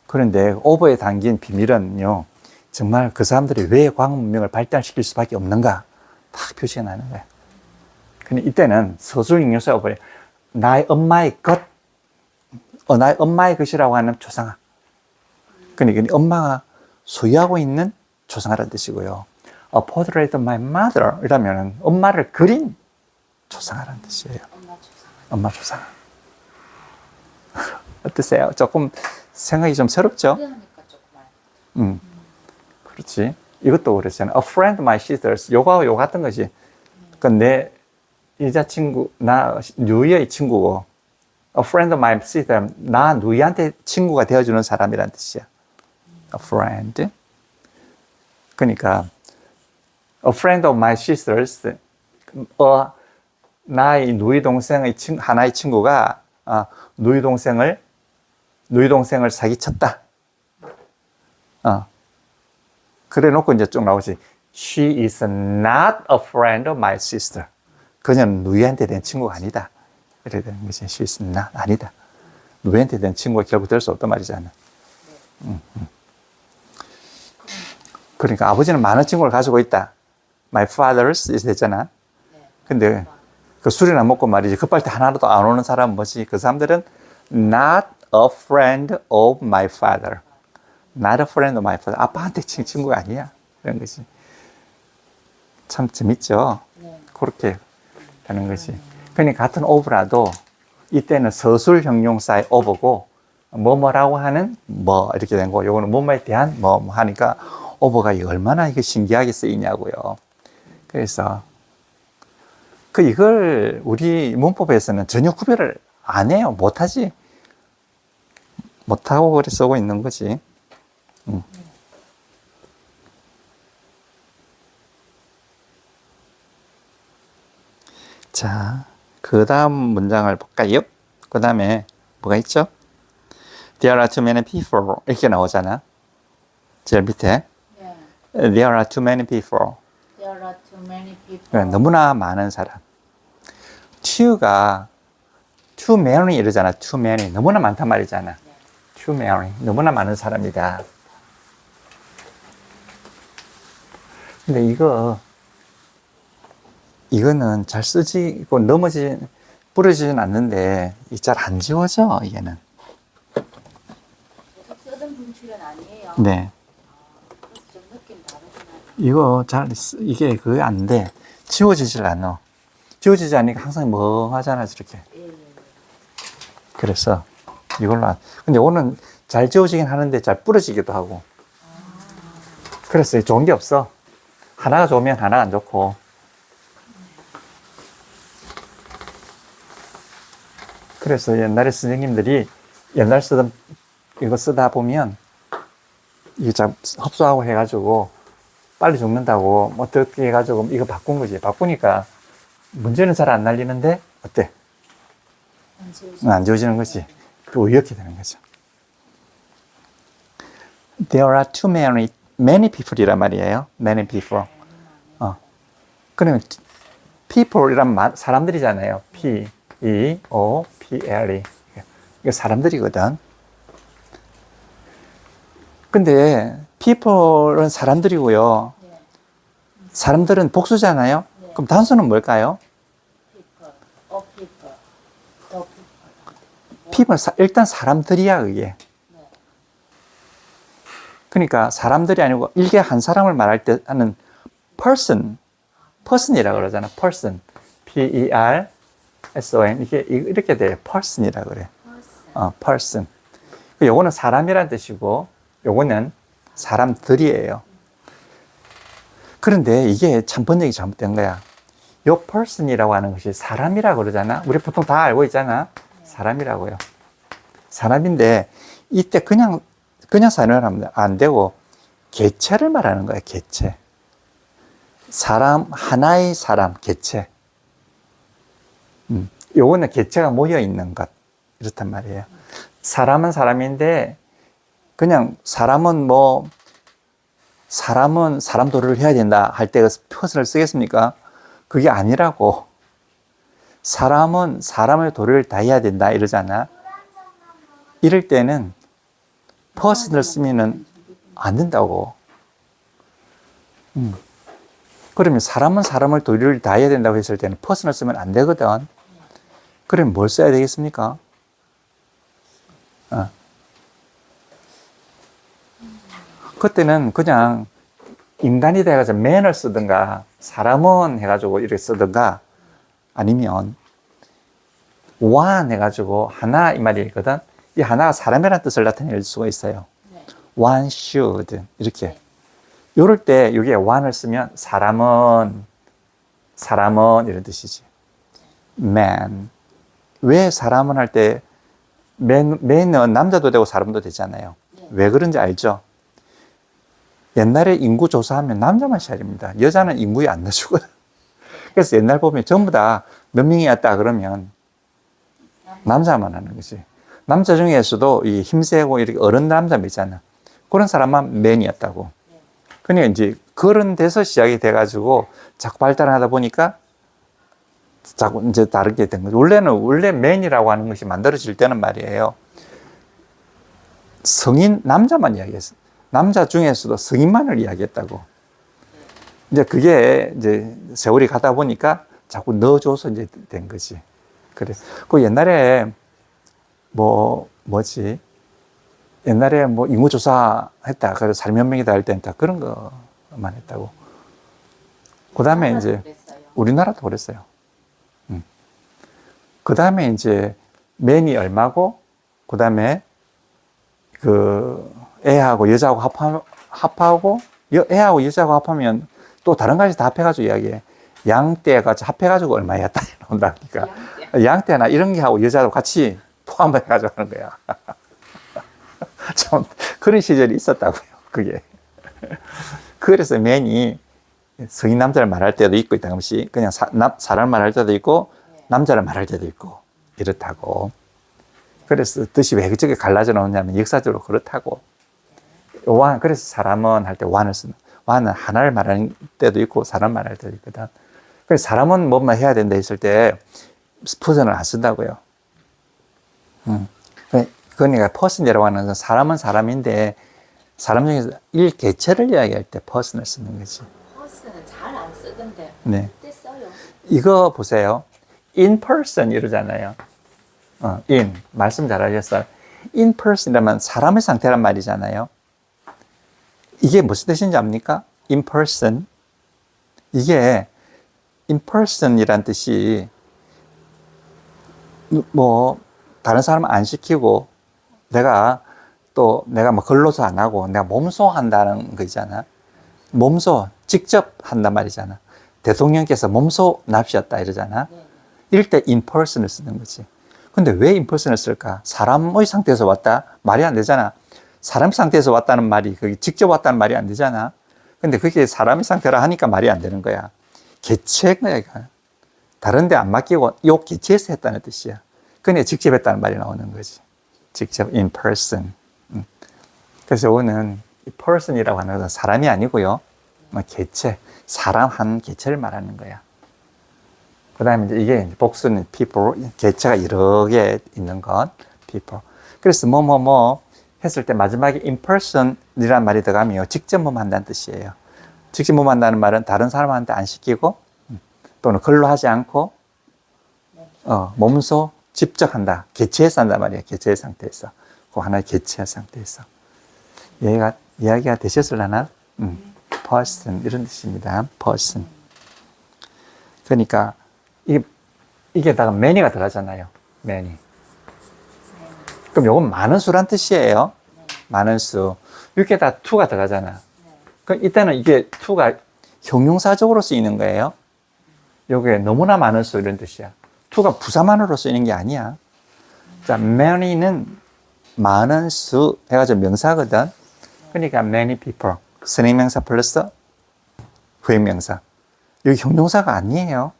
그런데 of에 담긴 비밀은요, 정말 그 사람들이 왜 과학 문명을 발달시킬 수밖에 없는가 딱 표시가 나는 거야. 근데 이때는 서술 인용사 of에 나의 엄마의 나의 엄마의 것이라고 하는 조상아. 그러니까 엄마가 소유하고 있는 조상아라는 뜻이고요. A portrait of my mother 이라면 엄마를 그린 조상아라는 뜻이에요. 엄마 조상아. 어떠세요? 조금 생각이 좀 새롭죠? 하니까 조금 그렇지. 이것도 그랬잖아. A friend of my sisters. 요거하고 요거 같은 거지. 그 내 여자친구, 나 누이의 친구고, a friend of my sister. 나 누이한테 친구가 되어주는 사람이란 뜻이야. A friend. 그러니까 a friend of my sisters. 나의 누이 동생의 하나의 친구가 누이 동생을 사기쳤다. 그래 놓고 이제 쭉 나오지. She is not a friend of my sister. 그녀는 누이한테 된 친구가 아니다. 이래야 되는 거지. She is not, 아니다. 누이한테 된 친구가 결국 될 수 없단 말이잖아. 그러니까 아버지는 많은 친구를 가지고 있다. My father's 됐잖아. 근데 그 술이나 먹고 말이지. 급할 때 하나라도 안 오는 사람은 뭐지? 그 사람들은 not a friend of my father. Not a friend of my father. 아빠한테 친구가 아니야. 그런 거지. 참 재밌죠? 그렇게 하는 거지. 그러니까 같은 of라도 이때는 서술 형용사의 of고 뭐뭐라고 하는 이렇게 된 거. 요거는 뭐뭐에 대한 뭐 하니까 of가 얼마나 이게 신기하게 쓰이냐고요. 그래서 이걸 우리 문법에서는 전혀 구별을 안 해요. 못하지. 못하고 그래 쓰고 있는 거지. 자, 그 다음 문장을 볼까요? 그 다음에 뭐가 있죠? There are too many people. 이렇게 나오잖아. 제일 밑에. There are too many people. There are too many people. 그러니까 너무나 많은 사람. too가 too many 이러잖아. too many. 너무나 많단 말이잖아. too many. 너무나 많은 사람이다. 근데 이거는 잘 쓰지고 부러지진 않는데 잘 안 지워져, 이게는. 계속 쓰던 분출은 아니에요. 네. 그래서 좀 느낌 다르구나. 이거 이게 그게 안 돼. 지워지질 않아. 지워지지 않으니까 항상 멍하잖아, 저렇게. 그래서 이걸로 근데 오늘 잘 지워지긴 하는데 잘 부러지기도 하고. 그래서 좋은 게 없어. 하나가 좋으면 하나가 안 좋고. 그래서 옛날에 선생님들이 옛날 쓰던 이거 쓰다 보면 이게 참 흡수하고 해가지고 빨리 죽는다고 어떻게 해가지고 이거 바꾼 거지. 바꾸니까 문제는 잘 안 날리는데 어때? 안 지워지는 거지. 또 이렇게 되는 거죠. There are too many people이란 말이에요. Many people. 그러면 people이란 사람들이잖아요. P-E-O-P-L-E. 이게 사람들이거든. 근데 people은 사람들이고요. 사람들은 복수잖아요. 그럼 단수는 뭘까요? People. people, 일단 사람들이야, 그게. 네. 그러니까 사람들이 아니고 일개 한 사람을 말할 때 하는 person이라고 그러잖아. person. P-E-R-S-O-N. 이게 이렇게 돼요. person이라고 그래. person. 요거는 사람이란 뜻이고, 요거는 사람들이에요. 그런데 이게 참 번역이 잘못된 거야. 요 person이라고 하는 것이 사람이라고 그러잖아. 우리 보통 다 알고 있잖아. 사람이라고요. 사람인데, 이때 그냥 사람을 하면 안 되고, 개체를 말하는 거야, 개체. 사람, 하나의 사람, 개체. 요거는 개체가 모여 있는 것. 이렇단 말이에요. 사람은 사람인데, 그냥 사람은 사람 도리를 해야 된다 할 때 person을 쓰겠습니까? 그게 아니라고. 사람은 사람의 도리를 다 해야 된다 이러잖아. 이럴 때는 person을 쓰면은 안 된다고. 그러면 사람은 사람의 도리를 다 해야 된다고 했을 때는 person을 쓰면 안 되거든. 그러면 뭘 써야 되겠습니까? 그때는 그냥 인간이 돼가지고 man을 쓰든가 사람은 해가지고 이렇게 쓰든가 아니면 one 해가지고 하나 이 말이거든. 이 하나가 사람이라는 뜻을 나타낼 수가 있어요. 네. one should 이렇게. 요럴 때 여기에 one을 쓰면 사람은 이런 뜻이지. man. 왜 사람은 할 때 man은 남자도 되고 사람도 되잖아요. 네. 왜 그런지 알죠? 옛날에 인구 조사하면 남자만 시작입니다. 여자는 인구에 안 넣어주거든. 그래서 옛날 보면 전부 다 몇 명이 왔다 그러면 남자만 하는 거지. 남자 중에서도 이 힘세고 이렇게 어른 남자 있잖아. 그런 사람만 맨이었다고. 그러니까 이제 그런 데서 시작이 돼가지고 자꾸 발달하다 보니까 자꾸 이제 다르게 된 거죠. 원래 맨이라고 하는 것이 만들어질 때는 말이에요. 성인 남자만 이야기했어. 남자 중에서도 성인만을 이야기했다고. 이제 그게 이제 세월이 가다 보니까 자꾸 넣어줘서 이제 된 거지. 그래. 그 옛날에 옛날에 인구조사 했다. 그래서 살몇 명이다 할 때는 다 그런 거만 했다고. 그 다음에 이제 그랬어요. 우리나라도 그랬어요. 그 다음에 이제 맨이 얼마고, 그 다음에 애하고 여자하고 합하고, 애하고 여자하고 합하면 또 다른 가지 다 합해가지고 이야기해. 양떼가 합해가지고 얼마였다 나온다니까. 양떼나 이런 게 하고 여자도 같이 포함해가지고 하는 거야. 좀 그런 시절이 있었다고요, 그게. 그래서 맨이 성인 남자를 말할 때도 있고, 당시 그냥 사람을 말할 때도 있고, 남자를 말할 때도 있고, 이렇다고. 그래서 뜻이 왜 그쪽에 갈라져 나오냐면 역사적으로 그렇다고. 그래서 사람은 할 때 one을 쓰는, one은 하나를 말하는 때도 있고, 사람 말할 때도 있거든. 그래서 사람은 뭐만 해야 된다 했을 때, person을 안 쓴다고요. 그러니까 person이라고 하는 것은 사람은 사람인데, 사람 중에서 일개체를 이야기할 때 person을 쓰는 거지. person은 잘 안 쓰던데. 네. 그때 써요. 이거 보세요. in person 이러잖아요. in. 말씀 잘하셨어요. in person이라면 사람의 상태란 말이잖아요. 이게 무슨 뜻인지 압니까? in person. 이게 in person이란 뜻이 다른 사람 안 시키고 내가 근로소 안 하고 내가 몸소 한다는 거 있잖아. 몸소 직접 한단 말이잖아. 대통령께서 몸소 납시했다 이러잖아. 네. 이럴 때 in person을 쓰는 거지. 근데 왜 in person을 쓸까? 사람의 상태에서 왔다? 말이 안 되잖아. 사람 상태에서 왔다는 말이, 그게 직접 왔다는 말이 안 되잖아. 근데 그게 사람의 상태라 하니까 말이 안 되는 거야. 개체가 이거. 다른 데 안 맡기고 요 개체에서 했다는 뜻이야. 그러니까 직접 했다는 말이 나오는 거지. 직접 in person. 그래서 이거는 person이라고 하는 것은 사람이 아니고요. 개체, 사람 한 개체를 말하는 거야. 그 다음에 이게 복수는 people, 개체가 여러 개 있는 건 people. 그래서 했을 때 마지막에 in person이라는 말이 들어가면 직접 한다는 뜻이에요. 직접 한다는 말은 다른 사람한테 안 시키고 또는 근로 하지 않고 몸소 집적한다. 개체해서 한단 말이에요. 개체의 상태에서. 그 하나의 개체의 상태에서. 이야기가 되셨을라나? person 이런 뜻입니다. person. 그러니까 이게다가 many가 들어가잖아요. many. 그럼 요건 많은 수란 뜻이에요. 많은 수. 여기에다 to가 들어가잖아. 그럼 이때는 이게 to가 형용사적으로 쓰이는 거예요. 요게 너무나 많은 수 이런 뜻이야. to가 부사만으로 쓰이는 게 아니야. 자, many는 많은 수 해가지고 명사거든. 그러니까 many people. 선행명사 플러스 후행명사. 여기 형용사가 아니에요.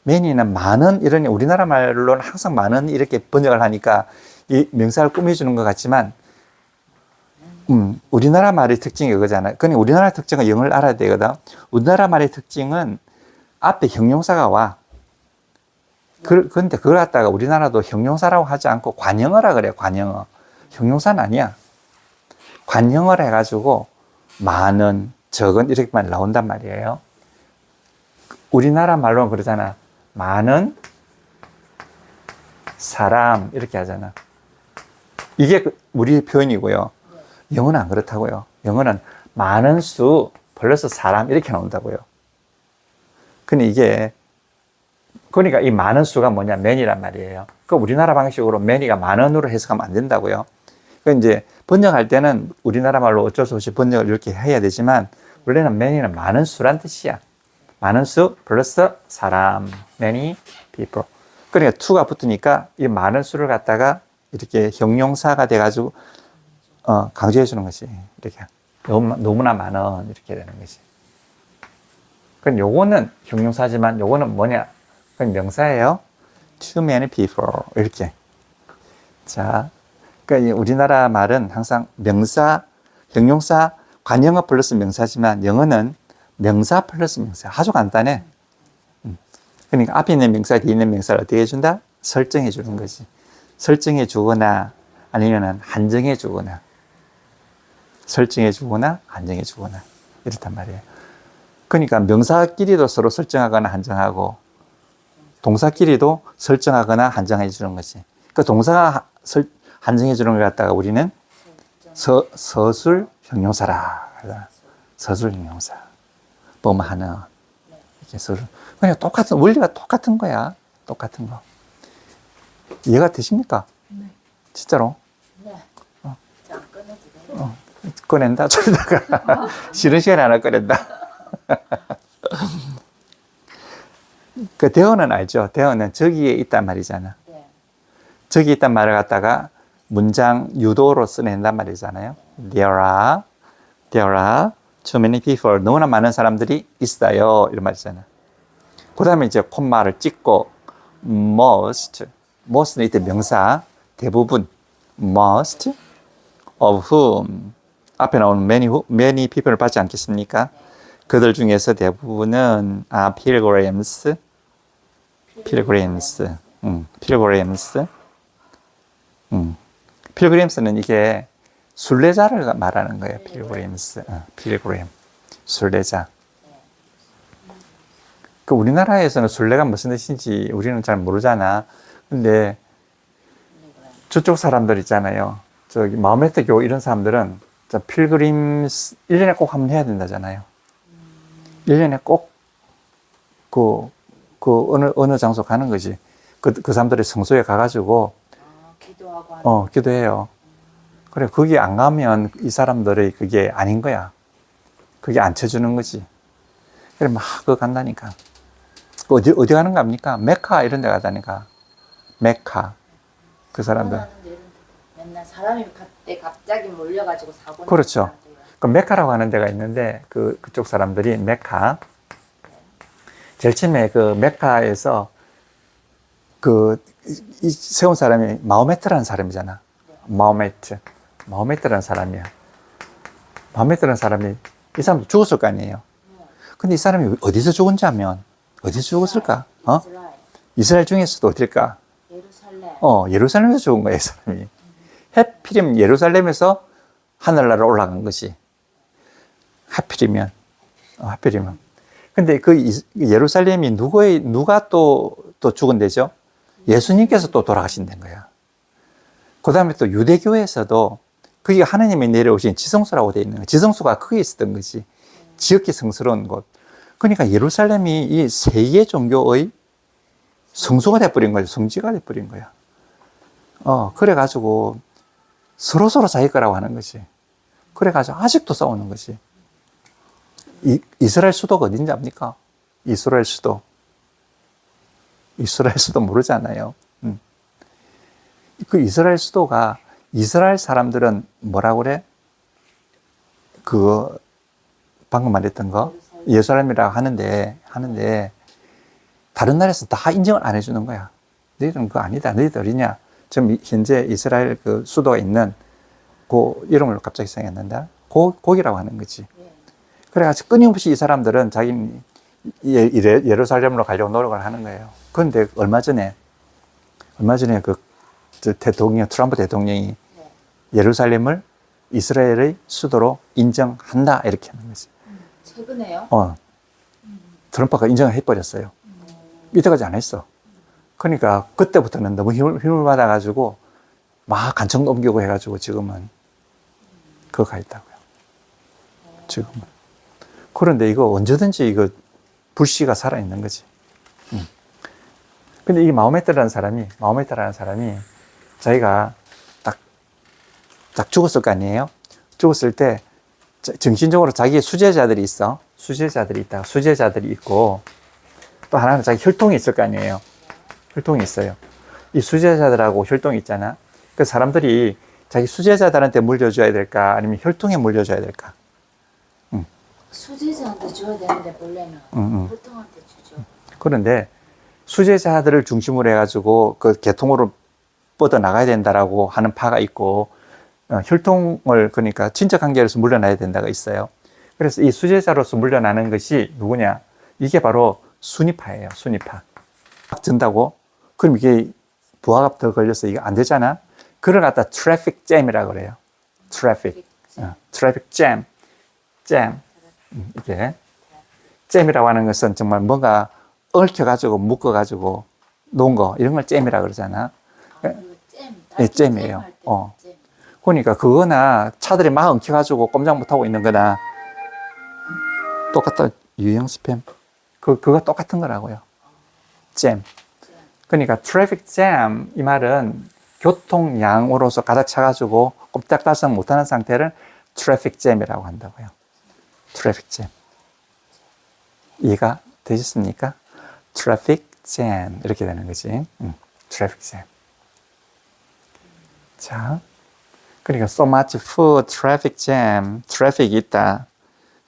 many는 많은 이런 우리나라 말로는 항상 많은 이렇게 번역을 하니까 이 명사를 꾸며주는 것 같지만 우리나라 말의 특징이 그거잖아요. 그러니까 우리나라 특징은 영어를 알아야 되거든. 우리나라 말의 특징은 앞에 형용사가 와. 그런데 그걸 갖다가 우리나라도 형용사라고 하지 않고 관형어라 그래요. 관형어. 형용사는 아니야. 관형어라 해가지고 많은, 적은 이렇게만 나온단 말이에요. 우리나라 말로는 그러잖아. 많은 사람 이렇게 하잖아. 이게 우리 표현이고요. 영어는 안 그렇다고요. 영어는 많은 수 플러스 사람 이렇게 나온다고요. 근데 이게 그러니까 이 많은 수가 뭐냐? many란 말이에요. 그 우리나라 방식으로 many가 만원으로 해석하면 안 된다고요. 그 이제 번역할 때는 우리나라 말로 어쩔 수 없이 번역을 이렇게 해야 되지만 원래는 many는 많은 수란 뜻이야. 많은 수 플러스 사람, many people. 그러니까 to가 붙으니까 이 많은 수를 갖다가 이렇게 형용사가 돼가지고 강조해 주는 것이 이렇게 너무나 많은 이렇게 되는 것이. 그럼 요거는 형용사지만 요거는 뭐냐? 그건 명사예요. Too many people 이렇게. 자, 그러니까 우리나라 말은 항상 명사, 형용사, 관형어 플러스 명사지만 영어는 명사 플러스 명사. 아주 간단해. 그러니까 앞에 있는 명사, 뒤에 있는 명사를 어떻게 해준다? 설정해 주는 거지. 설정해 주거나 아니면 한정해 주거나. 설정해 주거나 한정해 주거나. 이렇단 말이에요. 그러니까 명사끼리도 서로 설정하거나 한정하고 동사끼리도 설정하거나 한정해 주는 거지. 그 동사가 한정해 주는 걸 갖다가 우리는 서술 형용사라. 서술 형용사. 뭐하는 이렇게 서술. 그냥 똑같은 원리가 똑같은 거야. 똑같은 거. 이해가 되십니까? 네. 진짜로? 네. 자, 끊어도 돼요? 꺼낸다. 저러다가 쉬는 시간에 하나 꺼낸다. 그 대어는 알죠? 대어는 저기에 있단 말이잖아. 네. 저기 있단 말을 갖다가 문장 유도로 써낸단 말이잖아요. There are too many people. 너무나 많은 사람들이 있어요. 이런 말이잖아. 그 다음에 이제 콤마를 찍고 most는 이때 명사 대부분 most of whom 앞에 나오는 many people을 받지 않겠습니까? 그들 중에서 대부분은 pilgrims. pilgrims는 이게 순례자를 말하는 거예요. pilgrim. 순례자. 그 우리나라에서는 순례가 무슨 뜻인지 우리는 잘 모르잖아. 근데 저쪽 사람들 있잖아요. 저기 마호메트 교 이런 사람들은 필그림 1년에 꼭 한번 해야 된다잖아요. 1년에 꼭 어느 장소 가는 거지. 그 사람들이 성소에 가가지고 기도하고 기도해요. 그래, 거기 안 가면 이 사람들의 그게 아닌 거야. 그게 안 쳐주는 거지. 그래, 막 그거 간다니까. 어디 가는 겁니까? 메카 이런 데 가다니까. 메카. 그 사람들. 맨날 사람이 그때 갑자기 몰려가지고 사고. 그렇죠. 그 메카라고 하는 데가 있는데 그쪽 사람들이 메카. 제일 처음에 그 메카에서 이 세운 사람이 마호메트라는 사람이잖아. 마호메트라는 사람이야. 마호메트라는 사람이 이 사람도 죽었을 거 아니에요. 근데 이 사람이 어디서 죽은지 하면 어디서 죽었을까? 이스라엘 중에서도 어딜까? 예루살렘에서 죽은 거야, 이 사람이. 하필이면 예루살렘에서 하늘나라로 올라간 것이. 하필이면. 근데 그 예루살렘이 누가 또 죽은 데죠? 예수님께서 또 돌아가신다는 거야. 그 다음에 또 유대교에서도 그게 하나님이 내려오신 지성소라고 되어 있는 거야. 지성소가 거기 있었던 거지. 지극히 성스러운 곳. 그러니까 예루살렘이 이 세계 종교의 성소가 돼버린 거야. 성지가 돼버린 거야. 그래가지고 서로서로 자기 거라고 하는 거지. 그래가지고 아직도 싸우는 거지. 이스라엘 수도가 어딘지 압니까? 이스라엘 수도. 이스라엘 수도 모르잖아요. 그 이스라엘 수도가 이스라엘 사람들은 뭐라고 그래? 그 방금 말했던 거 예루살렘이라고 하는데 다른 나라에서 다 인정을 안 해주는 거야. 너희들은 그거 아니다. 너희들 어디냐? 지금 현재 이스라엘 그 수도가 있는 그 이름을 갑자기 생각났는데 거기라고 하는 거지. 그래가지고 끊임없이 이 사람들은 자기 예루살렘으로 가려고 노력을 하는 거예요. 그런데 얼마 전에 그 대통령 트럼프 대통령이 예루살렘을 이스라엘의 수도로 인정한다 이렇게 하는 거지. 최근에요? 트럼프가 인정을 해버렸어요. 이때까지 안 했어. 그러니까 그때부터는 너무 힘을 받아가지고 막 간청 옮기고 해가지고 지금은 그거 가 있다고요. 지금은. 그런데 이거 언제든지 이거 불씨가 살아있는 거지. 근데 이 마호메트라는 사람이 자기가 딱 죽었을 거 아니에요? 죽었을 때 정신적으로 자기의 수제자들이 있어. 수제자들이 있고 또 하나는 자기 혈통이 있을 거 아니에요? 혈통이 있어요. 이 수제자들하고 혈통이 있잖아. 그 사람들이 자기 수제자들한테 물려줘야 될까? 아니면 혈통에 물려줘야 될까? 수제자한테 줘야 되는데 원래는 혈통한테 주죠. 그런데 수제자들을 중심으로 해가지고 그 계통으로 뻗어 나가야 된다라고 하는 파가 있고 혈통을 그러니까 친척 관계로서 물려나야 된다가 있어요. 그래서 이 수제자로서 물려나는 것이 누구냐? 이게 바로 순위파예요. 순위파. 막 든다고? 그럼 이게 부하가 더 걸려서 이게 안 되잖아? 그걸 갖다 트래픽 잼이라고 그래요. 트래픽 잼. 이게 잼이라고 하는 것은 정말 뭔가 얽혀가지고 묶어가지고 놓은 거 이런 걸 잼이라고 그러잖아. 예, 잼이에요. 그러니까 그거나 차들이 막 엉켜가지고 꼼짝 못하고 있는 거나 똑같다. 유형 스팸. 그거 똑같은 거라고요. 잼. 그러니까 트래픽 잼 이 말은 교통량으로서 가득 차가지고 꼼짝달싹 못하는 상태를 트래픽 잼이라고 한다고요. 트래픽 잼. 이해가 되셨습니까? 트래픽 잼 이렇게 되는 거지. 트래픽 잼. 자, 그러니까 so much for traffic jam. 트래픽이 있다.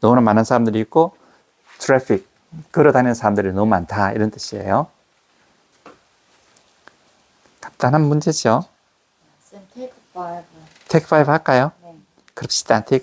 너무나 많은 사람들이 있고 트래픽 걸어 다니는 사람들이 너무 많다 이런 뜻이에요. 간단한 문제죠. 쌤 테이크 5. Take 5 할까요? 네. 그럽시다. Take